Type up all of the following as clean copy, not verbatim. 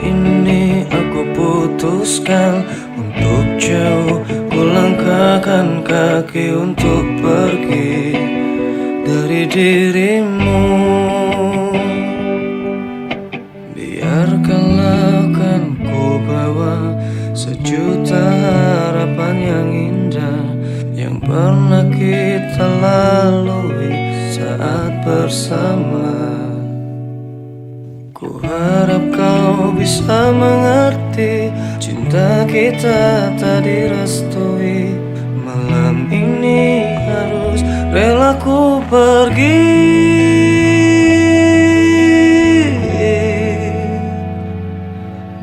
ini aku putuskan untuk jauh. Ku langkahkan kaki untuk pergi dari dirimu. Biarkanlah kan ku bawa sejuta harapan yang indah yang pernah kita lalui saat bersama. Ku harap kau bisa mengerti, cinta kita tak direstui. Malam ini harus rela ku pergi.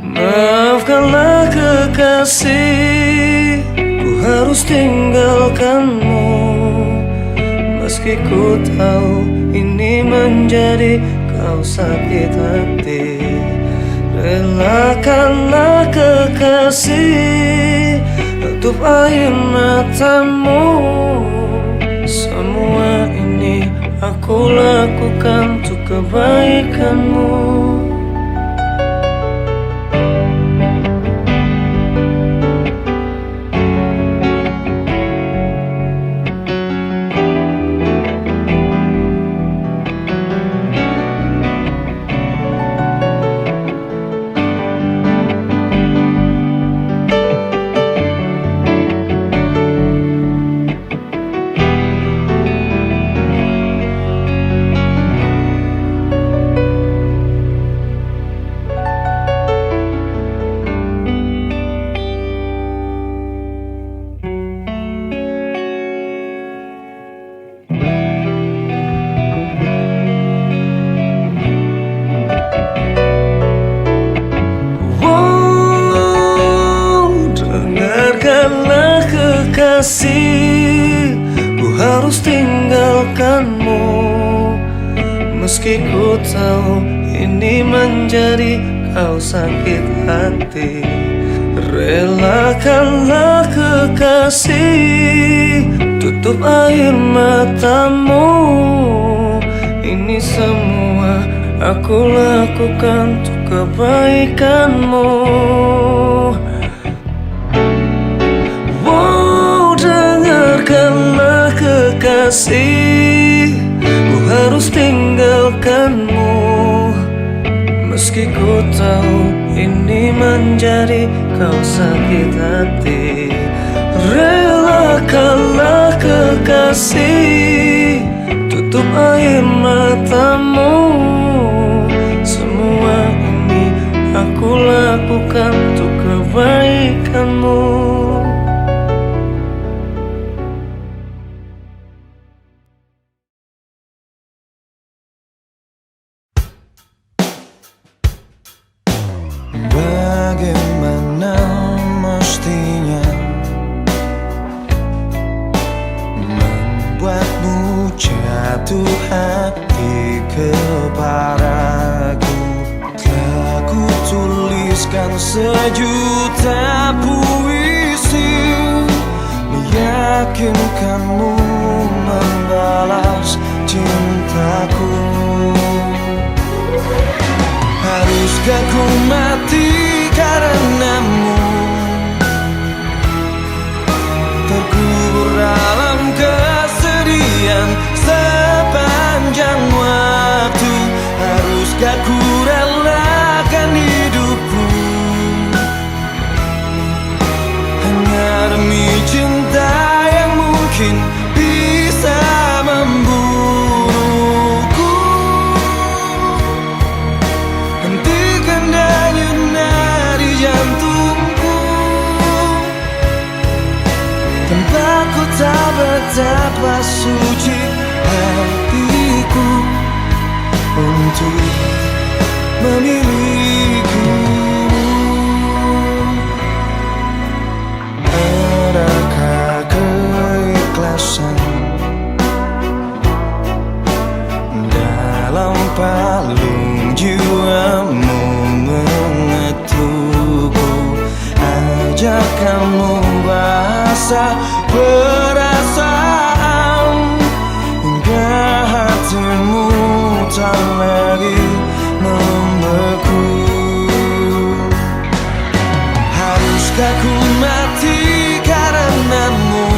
Maafkanlah kekasih, ku harus tinggalkanmu. Meski ku tahu ini menjadi kau sakit hati, relakanlah kekasih, tutup air matamu. Semua ini aku lakukan untuk kebaikanmu. Dengarkanlah kekasih, ku harus tinggalkanmu. Meski ku tahu ini menjadi kau sakit hati, relakanlah kekasih, tutup air matamu. Ini semua aku lakukan untuk kebaikanmu. Dengarkanlah kekasih, ku harus tinggalkanmu. Meski ku tahu ini menjadi kau sakit hati, relakanlah kekasih, tutup air matamu. Semua ini aku lakukan untuk kebaikanmu. Bagaimana mestinya membuatmu jatuh hati kepadaku? Telah ku tuliskan sejuta puisi, meyakinkanmu membalas cintaku. Haruskah ku mati karenamu, terkubur dalam kesedihan sepanjang waktu? Haruskah ku relakan hidupku hanya demi cinta yang mungkin bisa membunuhku? Hentikan denyut nadi jantungku, tanpa ku tahu betapa suci hatiku untuk memilikimu. Adakah keikhlasan dalam palung jiwamu mengetukku? Ajak kamu bahasa perasaan hingga hatimu tak lagi membeku. Haruskah ku mati karenamu,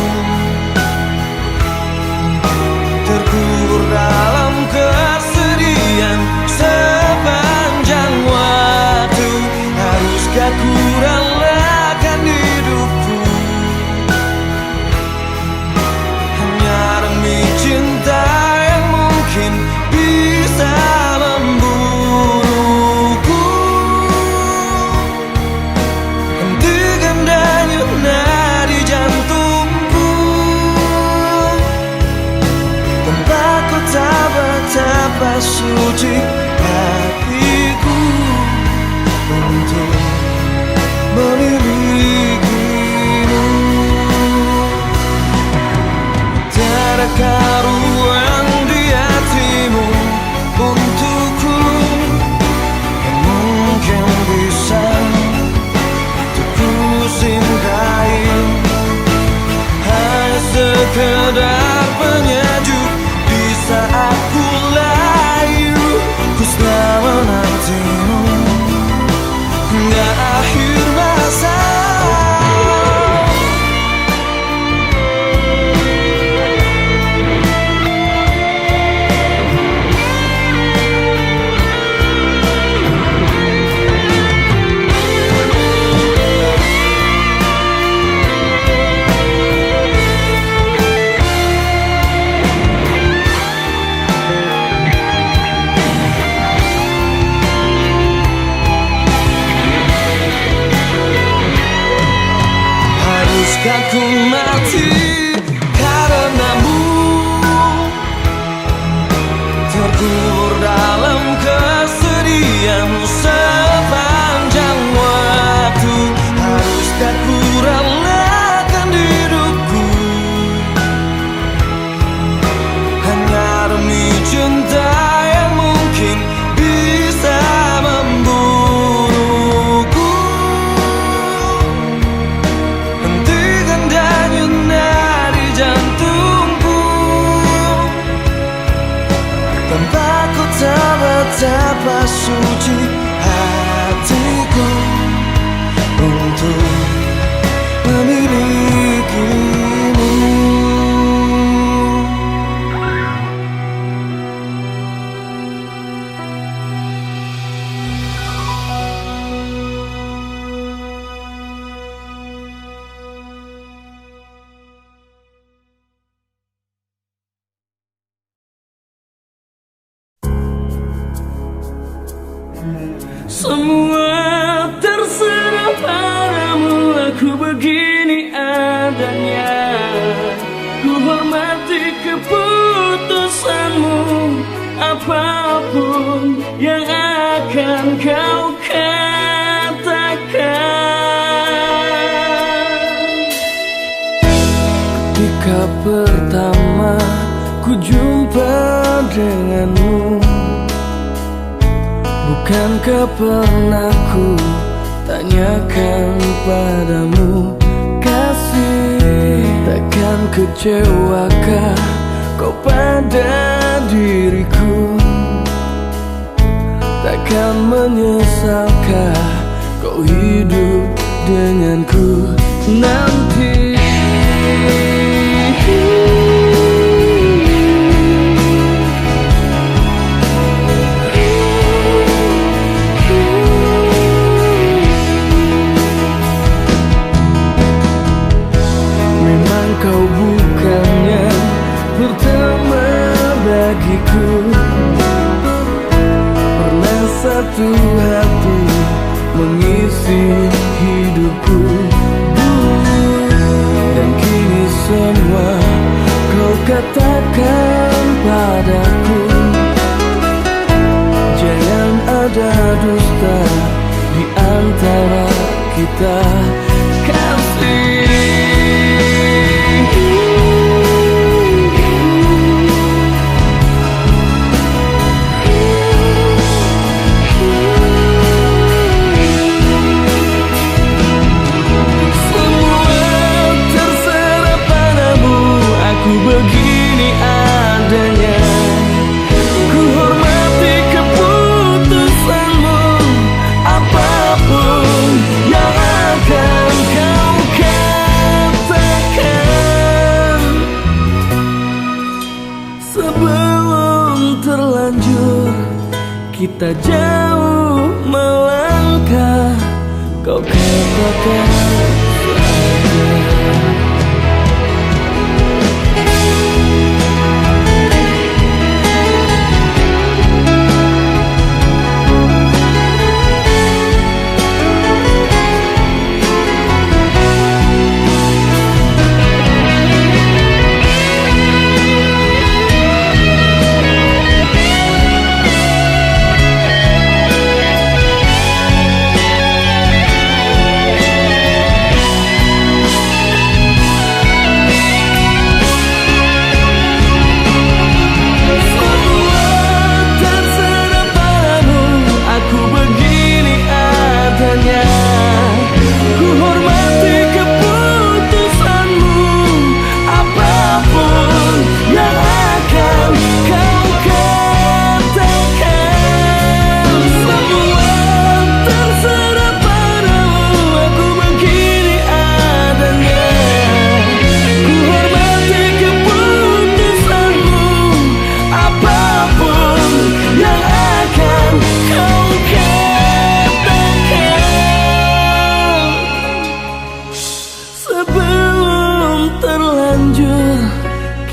terkubur dalam kesedihan sepanjang waktu? Haruskah ku relakan hidupku hanya demi cinta yang mungkin bisa membunuhku? Hentikan denyut nadi jantungku tanpa ku betapa suci hatiku untuk memilikimu. Tiadakah ruang di hatimu untukku yang mungkin bisa untuk ku singgahi? Hanya sekedar penyejuk di saat ku layu, ku selalu menantimu hingga akhir masa. Haruskah ku mati karenamu, terkubur dalam kesedihan sepanjang waktu? Haruskah ku relakan hidupku hanya demi cinta yang mungkin bisa membunuhku? Hentikan denyut nadi jantungku tanpa ku betapa suci hatiku untuk memilikimu. Semua terserah padamu, aku begini adanya. Ku hormati keputusanmu, apapun yang akan kau katakan. Ketika pertama ku jumpa denganmu, bukankah pernah ku tanyakan padamu, kasih, takkan kecewakah kau pada diriku? Takkan menyesalkah kau hidup denganku nanti? Kau bukannya pertama bagiku, pernah satu hati mengisi hidupku, dan kini semua kau katakan padaku. Jangan ada dusta di antara kita, kasih. Begini adanya, ku hormati keputusanmu, apapun yang akan kita jauh melangkah, kau katakan saja.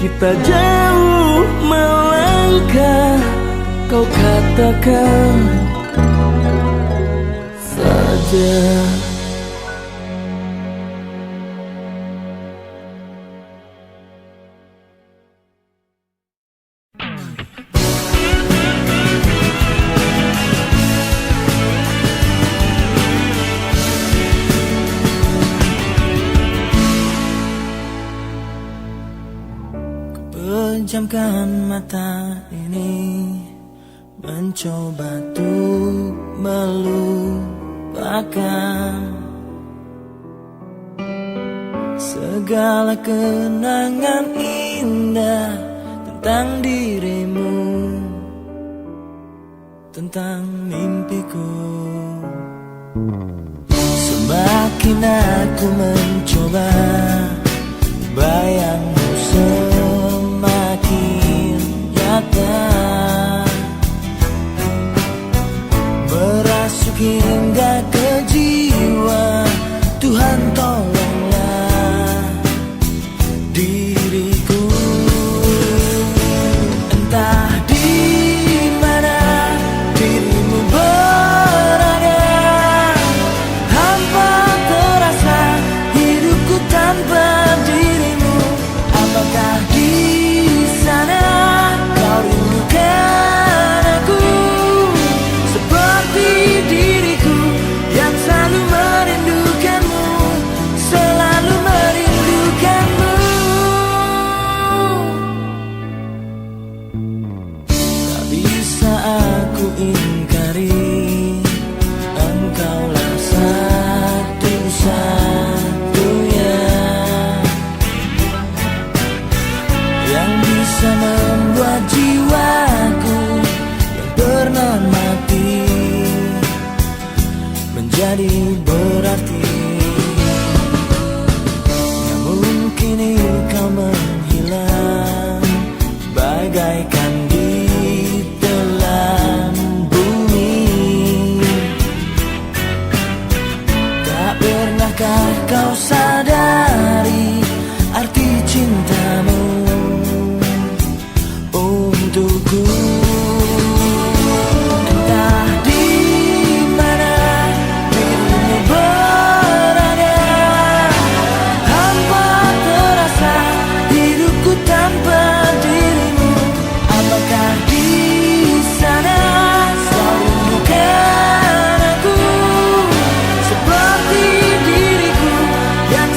Kita jauh melangkah, kau katakan saja. Pejamkan mata ini, mencoba untuk melupakan segala kenangan indah tentang dirimu, tentang mimpiku. Semakin aku mencoba, bayangmu semakin nyata, merasuk hingga ke jiwa. Tuhan tolonglah diriku. Entah di mana dirimu berada, hampa terasa hidupku tanpa dirimu. Apakah di sana kau rindukan aku seperti diriku yang selalu merindukanmu, selalu merindukanmu. Tak bisa aku ingkari, engkaulah satu-satunya yang bisa membuat jiwaku yang pernah mati menjadi berarti. Namun kini kau menghilang bagaikan di telan bumi. Tak pernahkah kau sadari arti cintamu untukku? Entah di mana dirimu berada, hampa terasa hidupku tanpa dirimu. Apakah di sana kau rindukan aku seperti diriku yang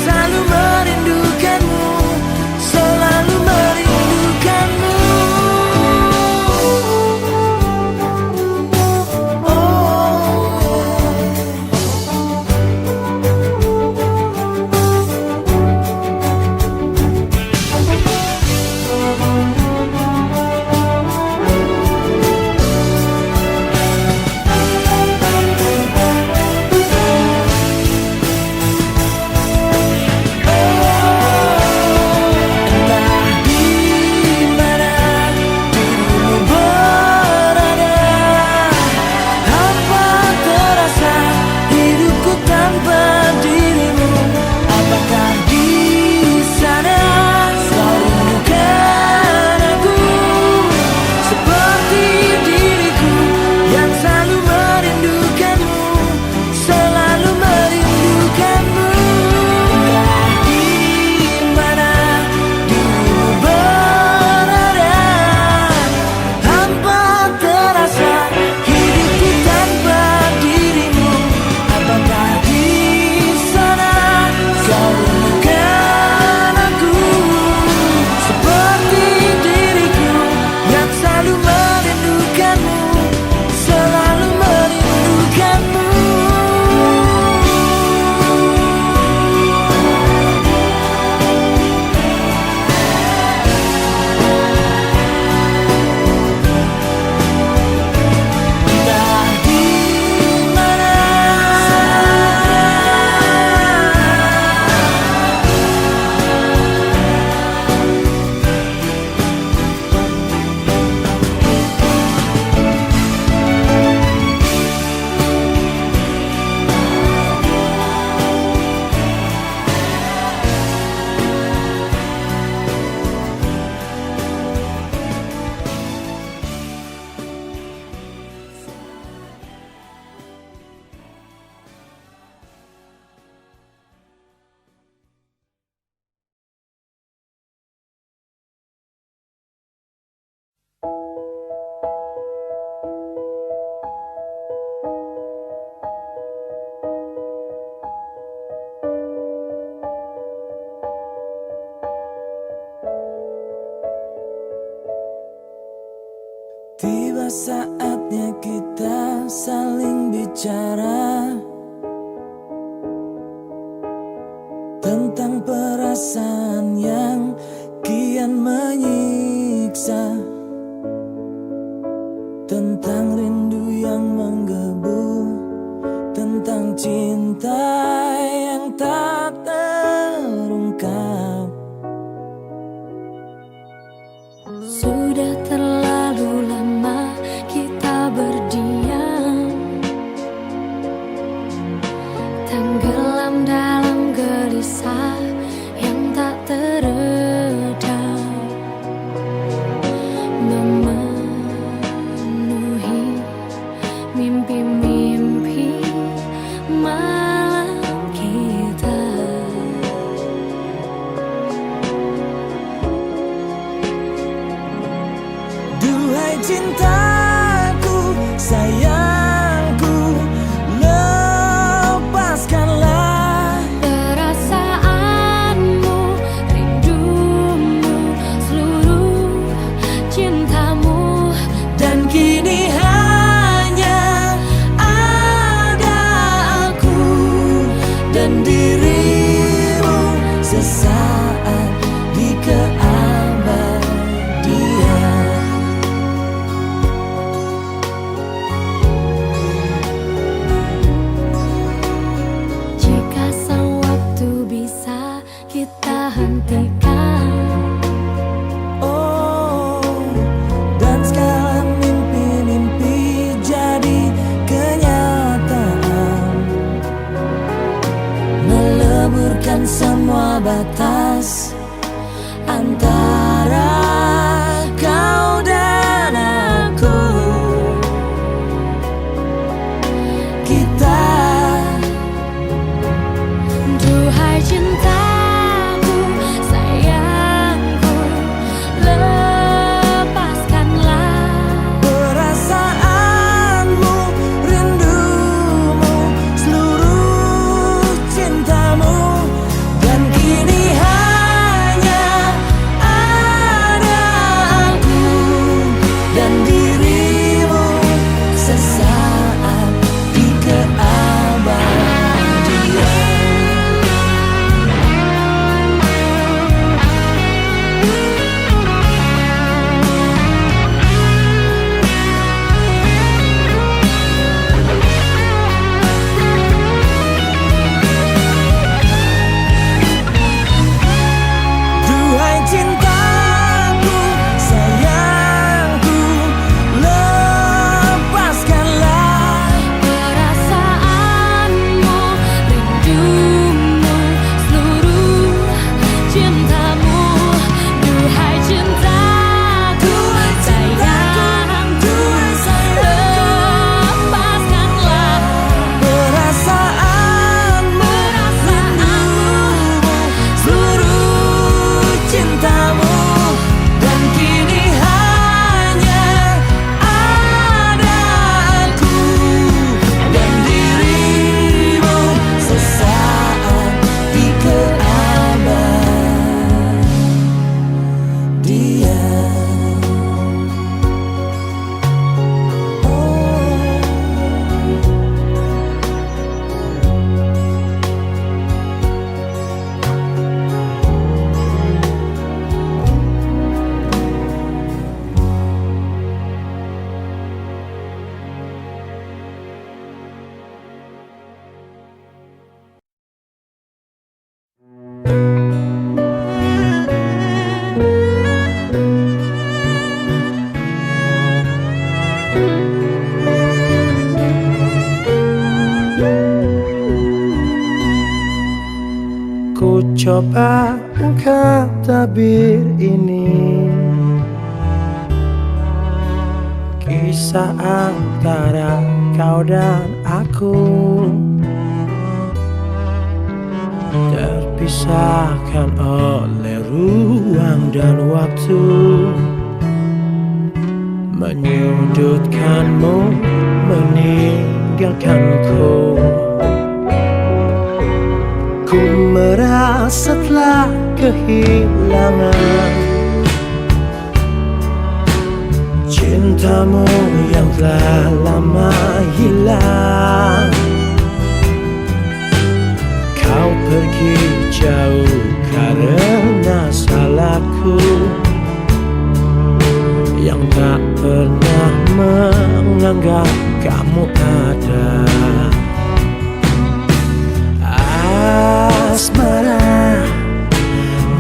Tiba saatnya kita saling bicara tentang perasaan yang kian menyiksa, tentang rindu yang menggebu, tentang cinta yang tak terungkap. Sudah terlalu lama kita berdiam, tenggelam dalam gelisah yang tak teredam, memenuhi mimpi-mimpi malam kita. Duhai cintaku, sayangku, lepaskanlah Perasaanmu, rindumu, seluruh cintamu. dan kini hanya ada aku dan dirimu sesaat di keabadian. Jika sang waktu bisa kita hentikan, Oh, dan segala mimpi-mimpi jadi kenyataan, meleburkan semua batas antara kau dan aku. Kita duhai cintaku, sayangku, lepaskanlah perasaanmu, rindumu, seluruh cintamu, dan kini hanya ada aku dan dirimu sesaat di keabadian. Duhai cintaku, sayangku, lepaskanlah perasaanmu, rindumu, seluruh cintamu. Duhai cintaku, sayangku, lepaskanlah perasaanmu, rindumu, seluruh cintamu, dan kini hanya ada aku dan dirimu sesaat di keabadian. Ku coba angkat tabir ini, kisah antara kau dan aku, terpisahkan oleh ruang dan waktu, menyudutkanmu, meninggalkanku. Ku merasa telah kehilangan cinta cintamu yang telah lama hilang. Kau pergi jauh karena salahku yang tak pernah menganggap kamu ada. Asmara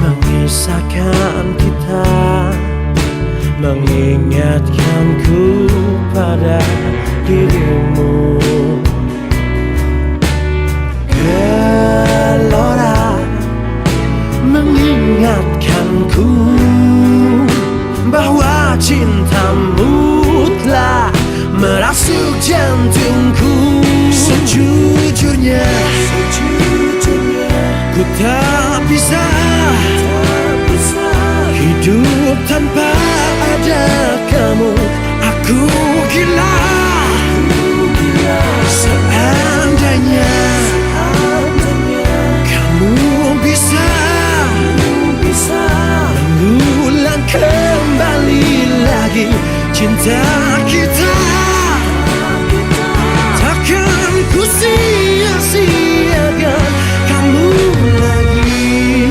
mengisahkan kita, mengingatkanku pada dirimu. Gelora mengingatkanku bahwa cintamu telah merasuk jantungku. Sejujurnya ku tak bisa hidup tanpa ada kamu. Aku gila seandainya kamu bisa mengulang kembali lagi cinta kita. Takkan ku sia-siakan kamu lagi.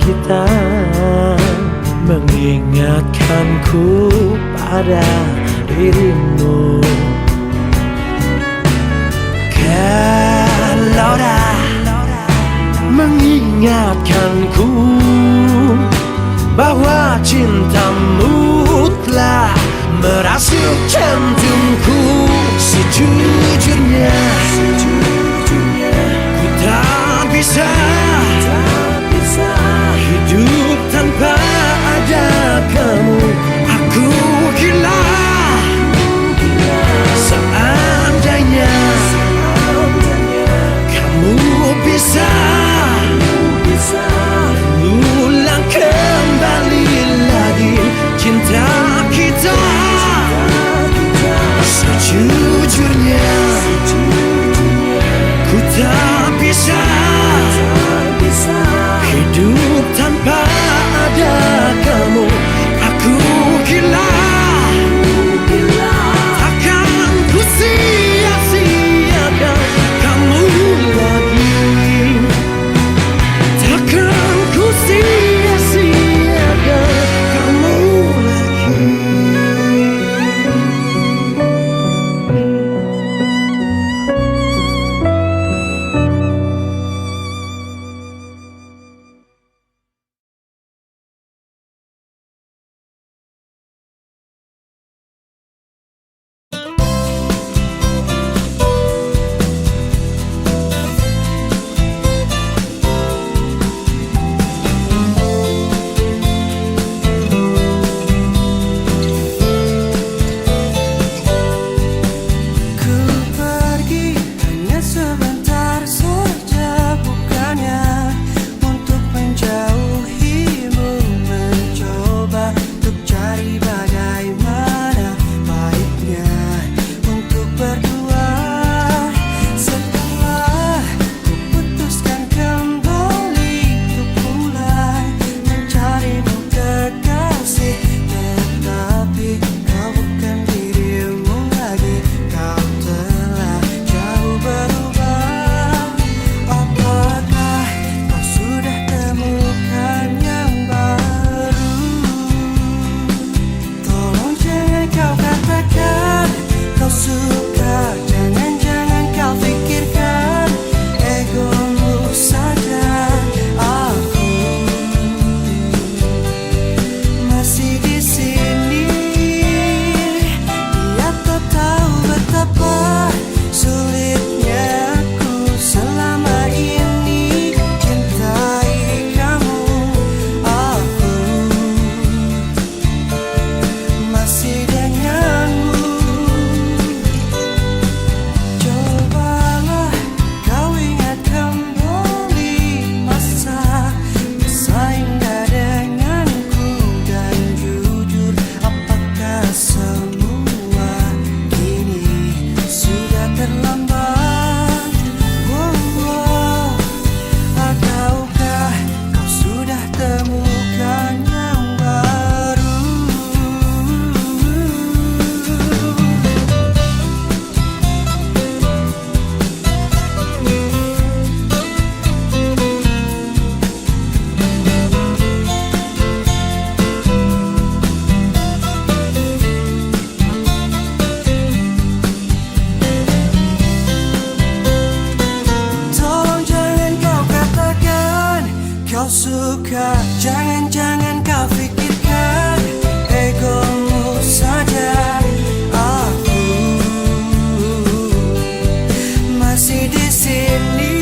Kita mengingatkanku pada dirimu. Gelora mengingatkanku bahwa cintamu telah merasuk jantungku. Sejujurnya ku tak bisa hidup tanpa ada kamu. Aku gila seandainya kamu bisa mengulang kembali lagi cinta kita. Sejujurnya kau suka, jangan-jangan kau pikirkan egomu saja. Aku masih di sini.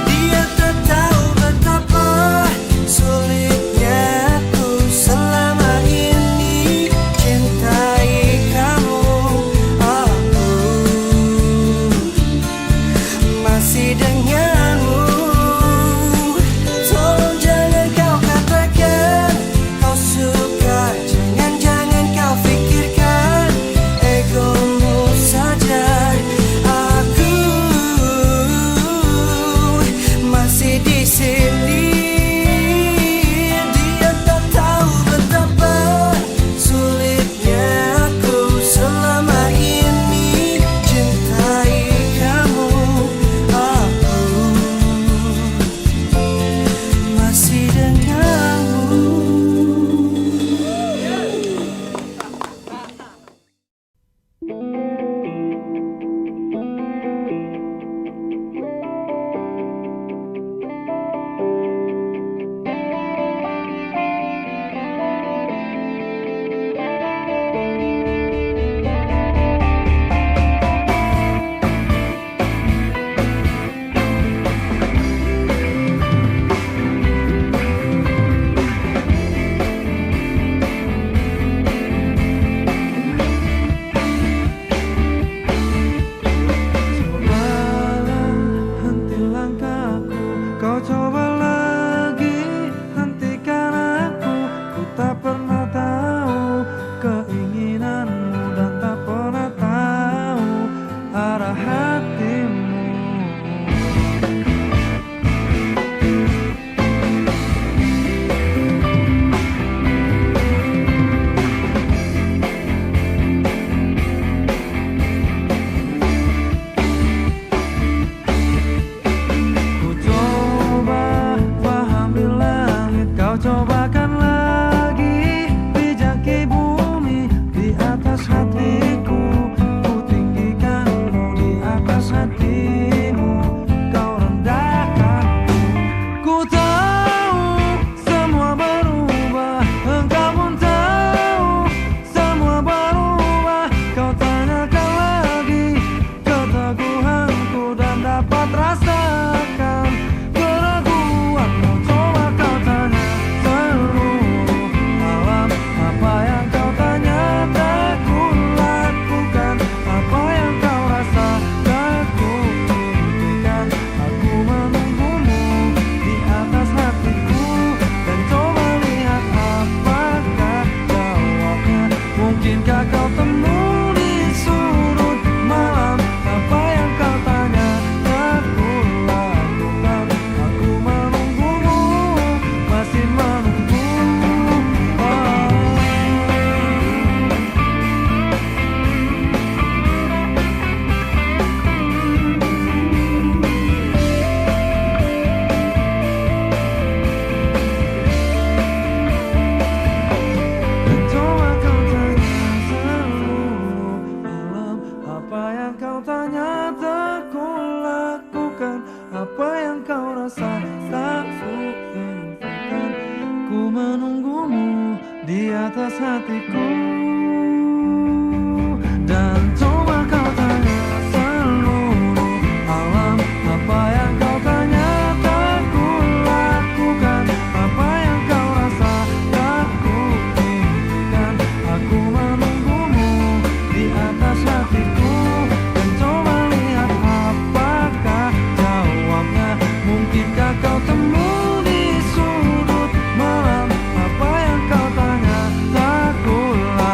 Dia tak tahu betapa sulitnya aku selama ini cintai kamu. Aku masih denganmu. Tolong jangan kau katakan kau suka, jangan-jangan kau pikirkan egomu saja. Aku masih di sini. Dia tak tahu betapa sulitnya aku selama ini cintai kamu. Aku masih denganmu. Cobalah henti langkahku, kau coba lagi hentikan aku. Ku tak pernah tahu keinginanmu dan tak pernah tahu arah hatimu. Ku coba pahami langit, kau cobakan lagi pijaki bumi di atas hatiku. Ku tinggikanmu di atas hatimu, kau rendahkanku. Ku tahu semua berubah, engkau pun tahu semua berubah. Kau tanyakan lagi keteguhanku dan dapat rasakan keraguanmu. Coba kau tanya seluruh alam, apa yang kau tanya tak ku lakukan. Apa yang kau rasa tak ku buktikan. Aku menunggumu di atas hatiku, dan coba lihat apakah jawabnya. Mungkinkah kau temu di sudut malam. Apa yang kau tanya tak ku lakukan. Aku menunggumu, masih menunggu. Dan coba kau tanya seluruh alam, apa yang kau tanya tak ku lakukan. Apa yang kau rasa tak ku infokan. Ku menunggumu di atas hatiku. Dan coba kau tanya seluruh alam, apa yang kau tanya tak ku lakukan. Apa yang kau rasa tak ku infokan. Aku menunggumu di atas hatiku, dan coba lihat apakah jawabnya. Mungkinkah kau temu di sudut malam. Apa yang kau tanya tak ku lakukan.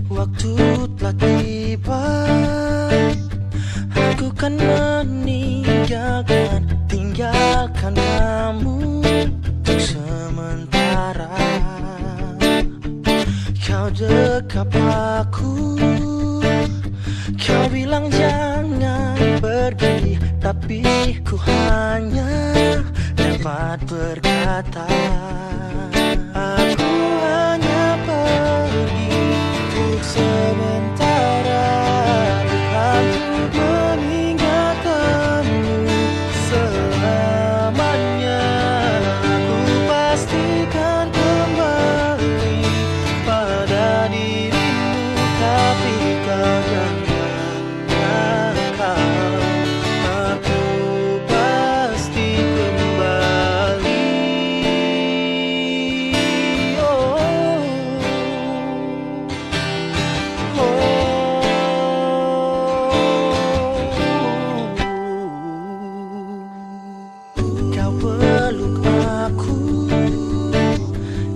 Waktu telah tiba, aku kan tinggalkan kamu untuk sementara. Kau dekap aku, kau bilang jangan pergi, tapi ku hanya dapat berkata, aku hanya pergi untuk sementara, bukan untuk meninggalkanmu selamanya. Aku pastikan kembali pada dirimu, tapi kau jangan nakal. Aku pasti kembali. Kau peluk aku,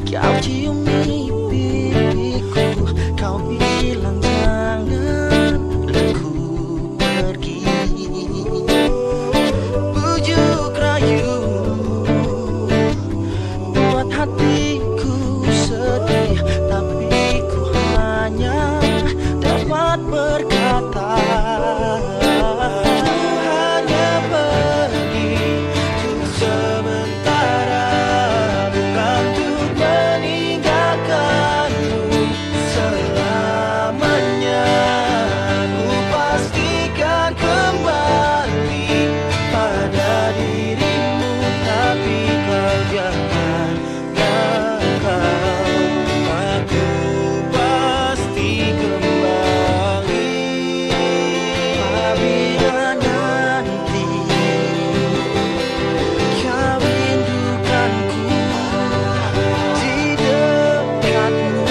kau cium pipiku, kau bilang jangan aku pergi. Bujuk rayu buat hatiku sedih, tapi ku hanya dapat berkata, hanya pergi untuk sementara, bukan untuk meninggalkanmu selamanya. Ku pastikan kembali pada dirimu, tapi kau jangan nakal. Aku pasti kembali apabila nanti kau rindukanku di dekatmu.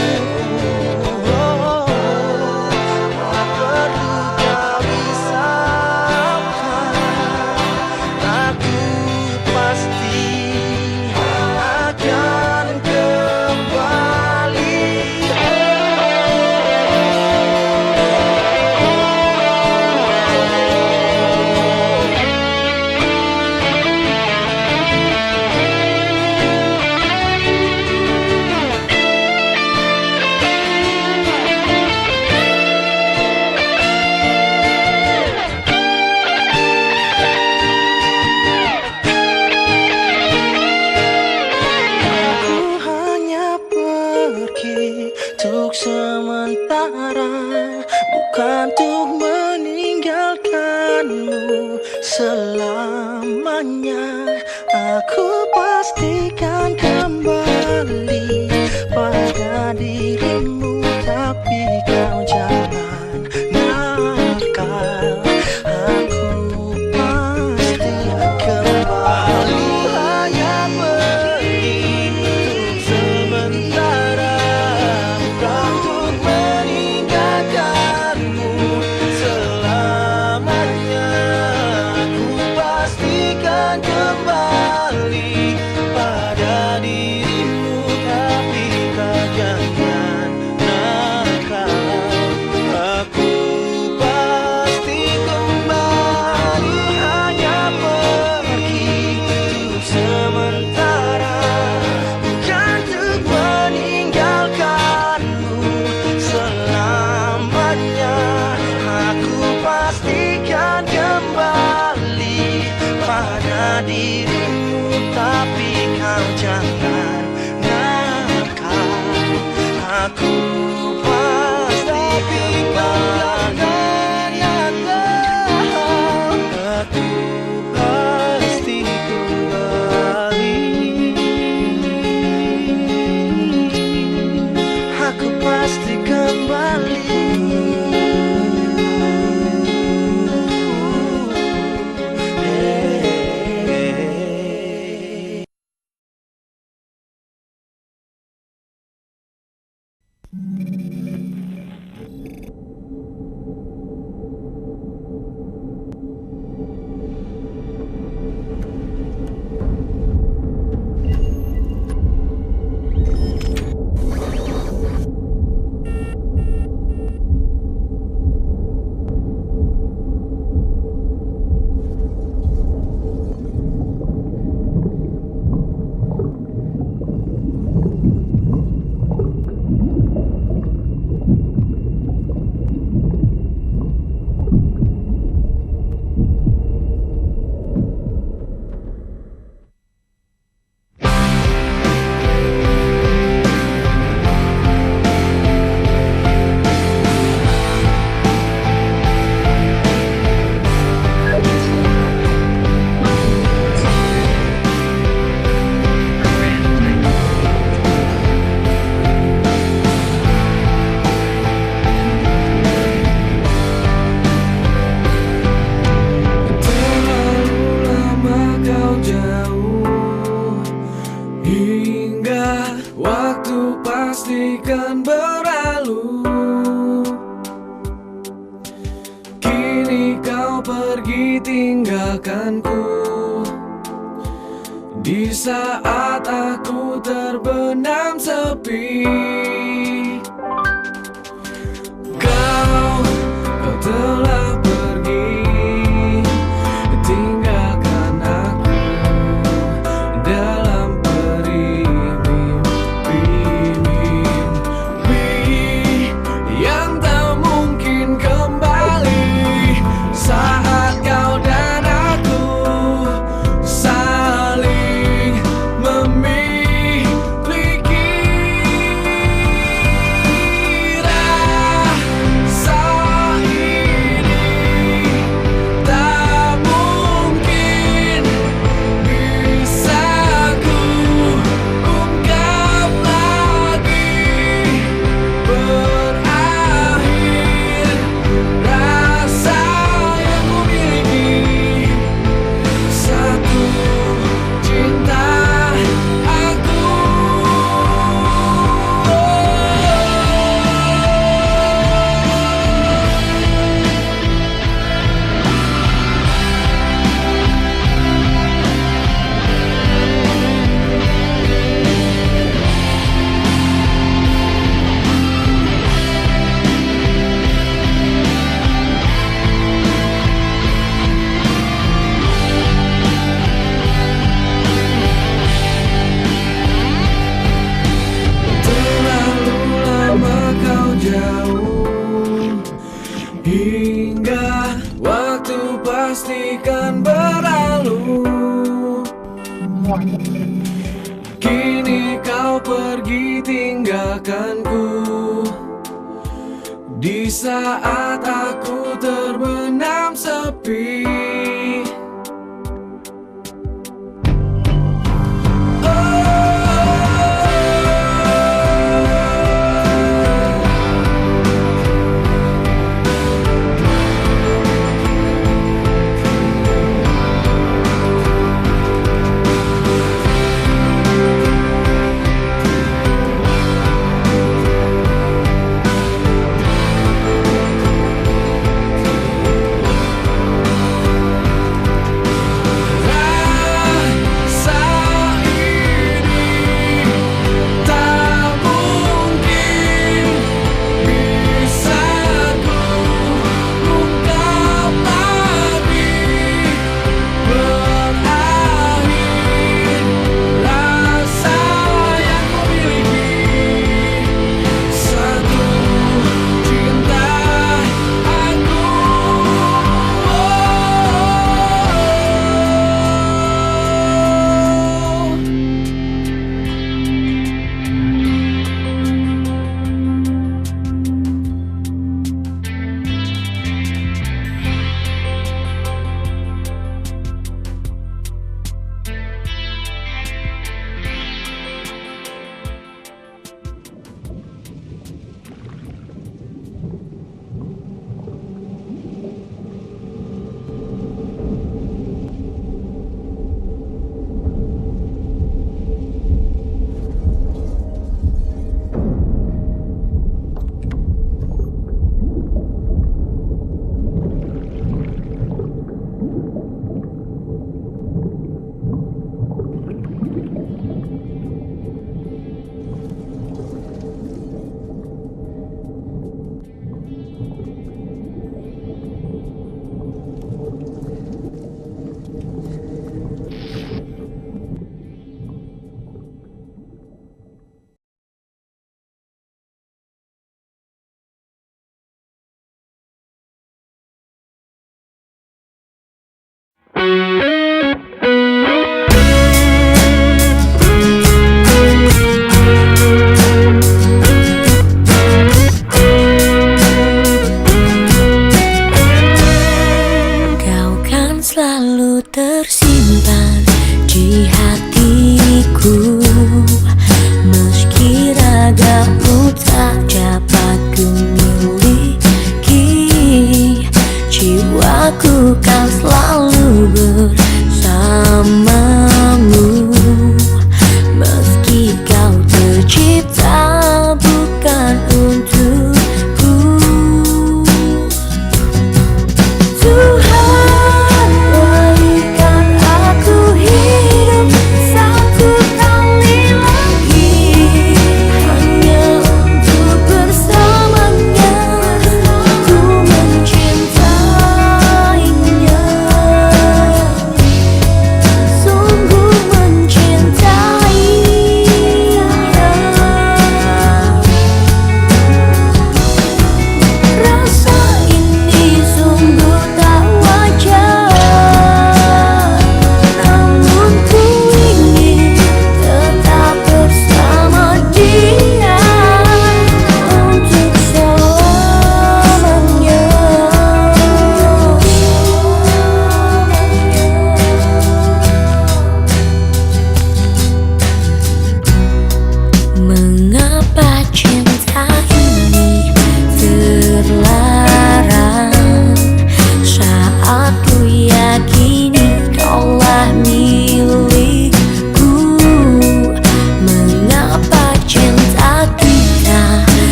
Tak perlu kau risaukan, aku pasti akan kembali. Aku hanya pergi untuk sementara, bukan untuk meninggalkanmu selamanya. Aku pastikan kembali pada dirimu, tapi kau jangan nakal. Aku pasti kembali. Hanya pergi untuk sementara, bukan untuk meninggalkanmu selamanya. Aku pastikan kembali pada dirimu, tapi kau jangan nakal. Aku pasti kembali. Hanya pergi untuk sementara, bukan untuk meninggalkanmu selamanya. Aku pastikan kembali pada dirimu, tapi kau jangan nakal. Aku pasti kembali. Aku pasti kembali. Aku pasti kembali. Hingga waktu pastikan berlalu, kini kau pergi tinggalkanku. Di saat aku terbenam sepi, kau telah pergi, tinggalkan aku dalam mimpi yang tak mungkin kembali. Saat kau dan aku saling memiliki, rasa ini tak mungkin bisa ku ungkap lagi. Berakhir rasa yang ku miliki, satu cinta aku. Terlalu lama kau jauh, hingga waktu pastikan berlalu. Kini kau pergi tinggalkanku. Di saat aku terbenam sepi, bersamamu meski kau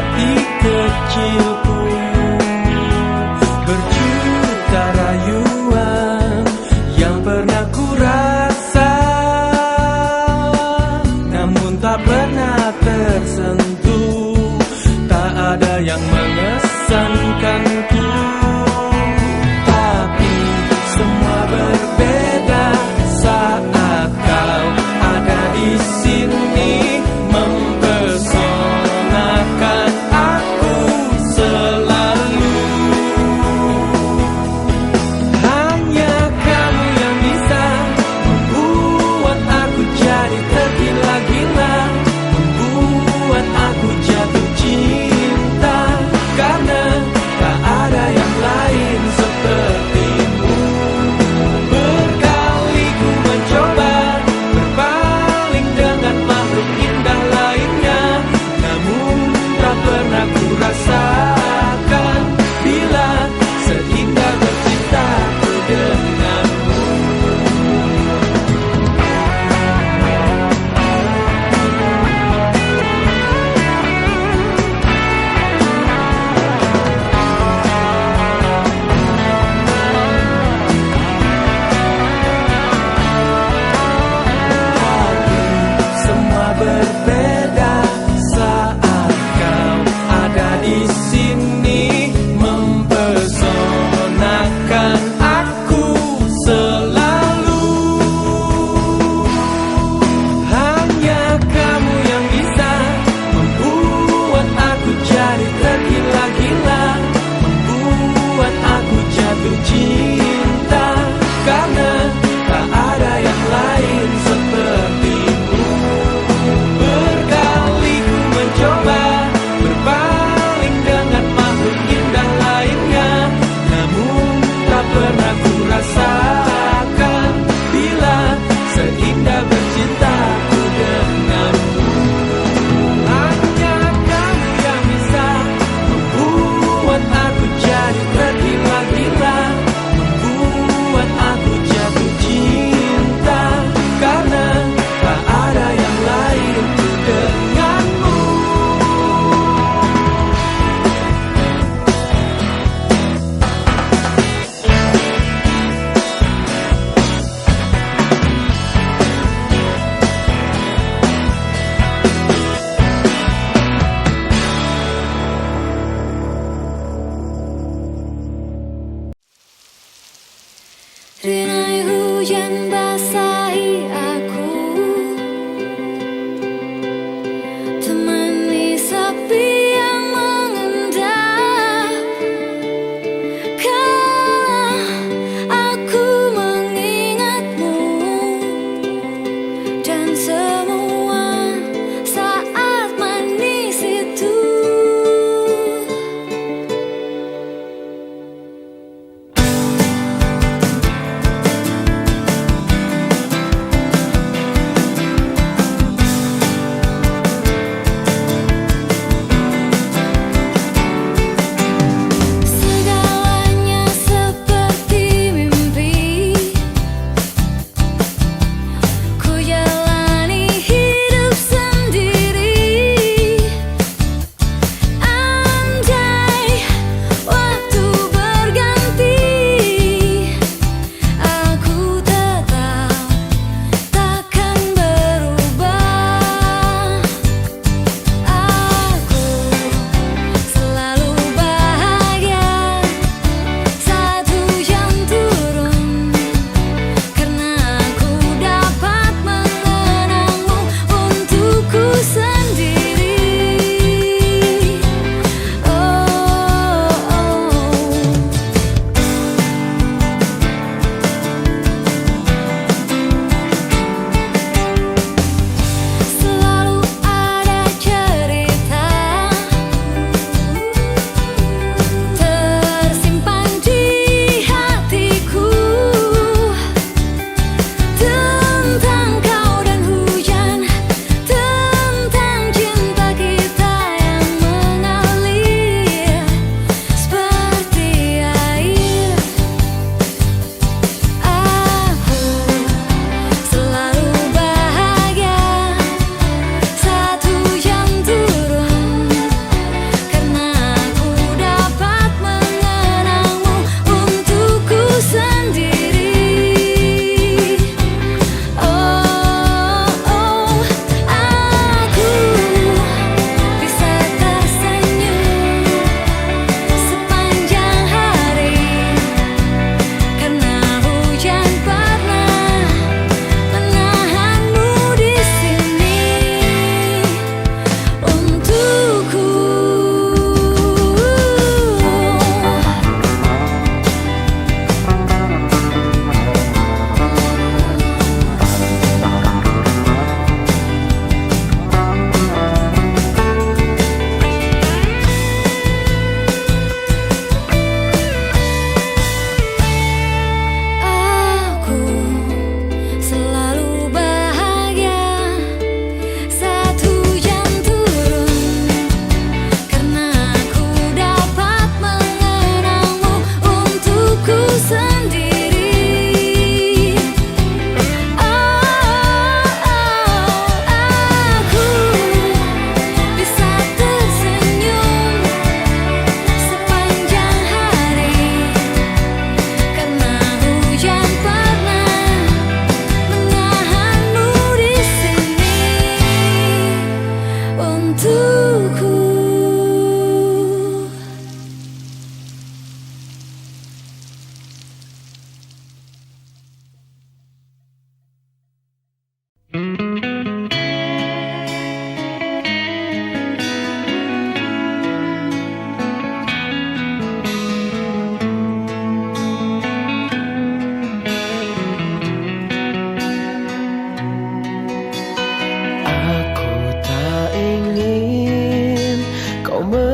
hati kecilku. Berjuta rayuan yang pernah ku rasa, namun tak pernah tersentuh. Tak ada yang mengesankanku, tapi semua berbeda saat kau ada di sini, mempesonakan aku selalu. Hanya kamu yang bisa membuat aku jadi tergila-gila, membuat aku jatuh cinta, karena tak ada yang lain sepertimu. Berkali ku mencoba berpaling dengan makhluk indah lainnya, namun tak pernah ku rasakan bila seindah bercintaku denganmu. Semua berbeda saat kau ada di sini, mempesonakan aku selalu. Hanya kamu yang bisa membuat aku jadi tergila-gila, membuat aku jatuh cinta, karena tak ada yang lain sepertimu. Berkali ku mencoba berpaling dengan makhluk indah lainnya, namun tak pernah ku rasakan bila seindah bercintaku denganmu. Hanya kamu yang bisa membuat aku jadi tergila-gila, membuat aku jatuh cinta, karena tak ada yang lain denganmu. Rinai hujan basahi aku, temani sepi yang mengendap. Kala aku mengingatmu dan semua saat manis itu.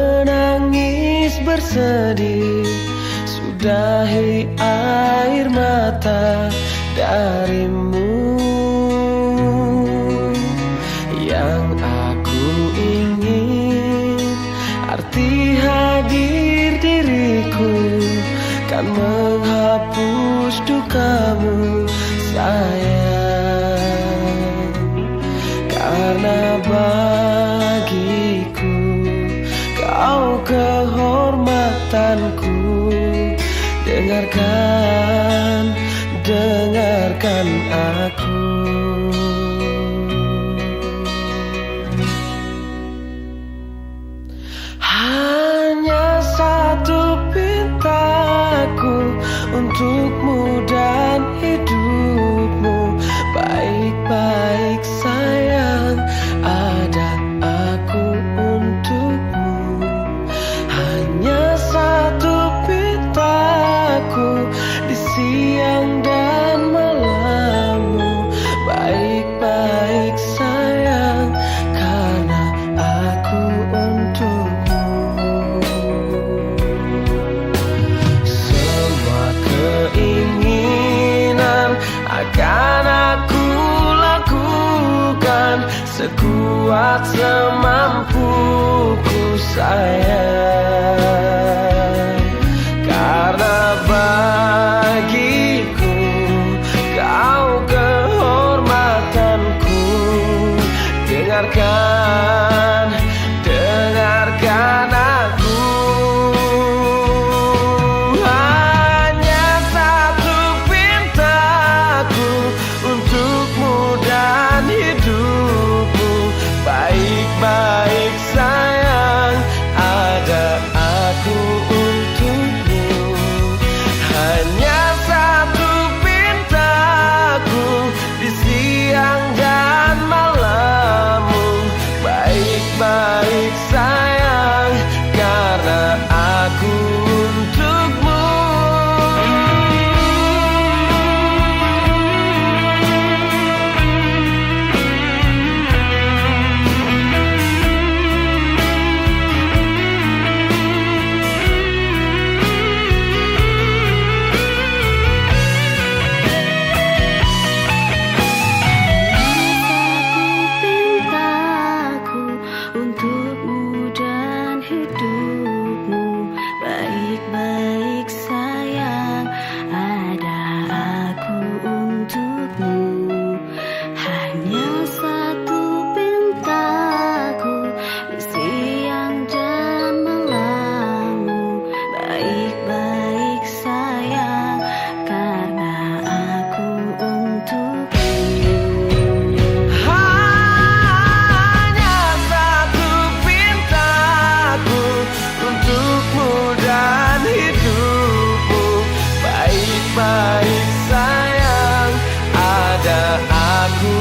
menangis bersedih, sudahi air mata darimu. Yang aku ingin, arti hadir diriku kan menghapus dukamu sayang. Karena bagiku kau kehormatanku. Dengarkan aku. Hanya satu pintaku untukmu dan hidupmu. Baik-baik sayang, ada aku untukmu. Hanya satu pintaku di siang dan malammu. Baik-baik sayang, karena aku untukmu. Semua keinginan akan aku lakukan sekuat semampuku sayang. Karena bagiku kau kehormatanku. Dengarkan aku. Hanya satu pintaku untukmu dan hidupmu. Baik-baik sayang, ada aku untukmu. Hanya satu pintaku di siang dan malammu. Baik-baik sayang, karena aku untukmu. Pintaku untukmu dan hidupmu. Baik-baik sayang, ada aku untukmu. Hanya satu pintaku di siang dan malammu. Baik-baik sayang, karena aku untukmu. Hanya satu pintaku untukmu dan hidupmu. Baik-baik sayang, ada aku